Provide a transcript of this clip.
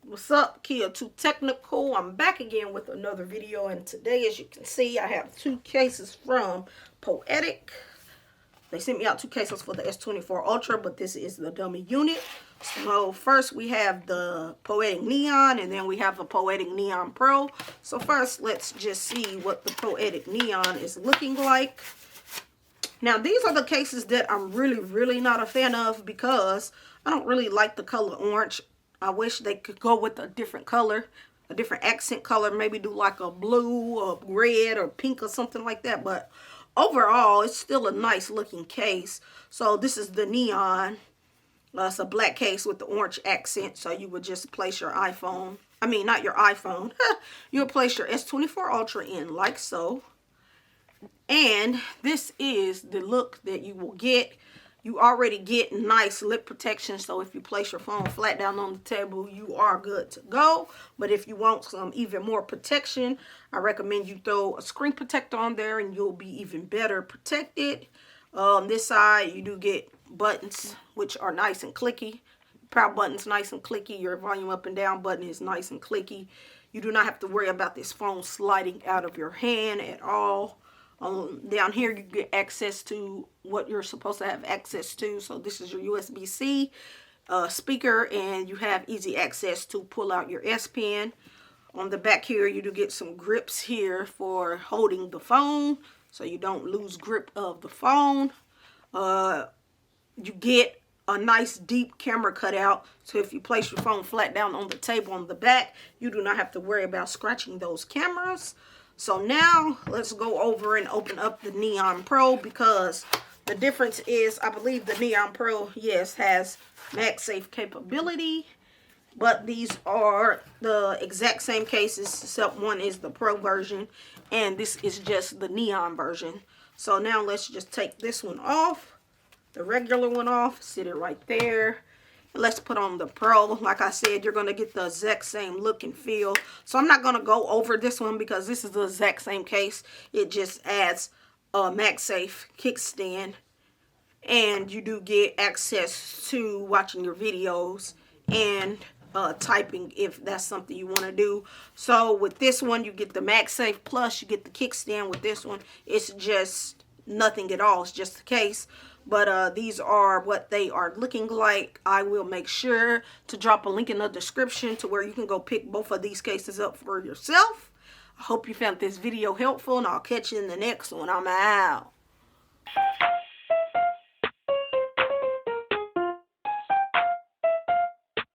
What's up, Kia Too Technical? I'm back again with another video, and today, as you can see, I have two cases from Poetic. They sent me out two cases for the S24 Ultra, but this is the dummy unit. So first we have the Poetic Neon, and then we have the Poetic Neon Pro. So first, let's just see what the Poetic Neon is looking like. Now, these are the cases that I'm really not a fan of because I don't really like the color orange. I wish they could go with a different color, a different accent color, maybe do like a blue or red or pink or something like that. But overall, it's still a nice looking case. So this is the Neon. It's a black case with the orange accent. So you would just place your iPhone. I mean, not your iPhone. You'll place your S24 Ultra in like so. And this is the look that you will get. You already get nice lip protection, so if you place your phone flat down on the table, you are good to go. But if you want some even more protection, I recommend you throw a screen protector on there and you'll be even better protected. This side, you do get buttons, which are nice and clicky. Power button's nice and clicky. Your volume up and down button is nice and clicky. You do not have to worry about this phone sliding out of your hand at all. Down here you get access to what you're supposed to have access to. So this is your USB-C speaker, and you have easy access to pull out your S Pen. On the back here you do get some grips here for holding the phone so you don't lose grip of the phone. You get a nice deep camera cutout, so if you place your phone flat down on the table on the back, you do not have to worry about scratching those cameras. So now let's go over and open up the Neon Pro, because the difference is, I believe the Neon Pro, yes, has MagSafe capability, but these are the exact same cases, except one is the Pro version and this is just the Neon version. So now let's just take this one off, the regular one off, sit it right there. Let's put on the Pro. Like I said, you're going to get the exact same look and feel. So I'm not going to go over this one because this is the exact same case. It just adds a MagSafe kickstand. And you do get access to watching your videos and typing if that's something you want to do. So with this one, you get the MagSafe plus you get the kickstand. With this one, it's just nothing at all. It's just the case. But these are what they are looking like. I will make sure to drop a link in the description to where you can go pick both of these cases up for yourself. I hope you found this video helpful, and I'll catch you in the next one. I'm out.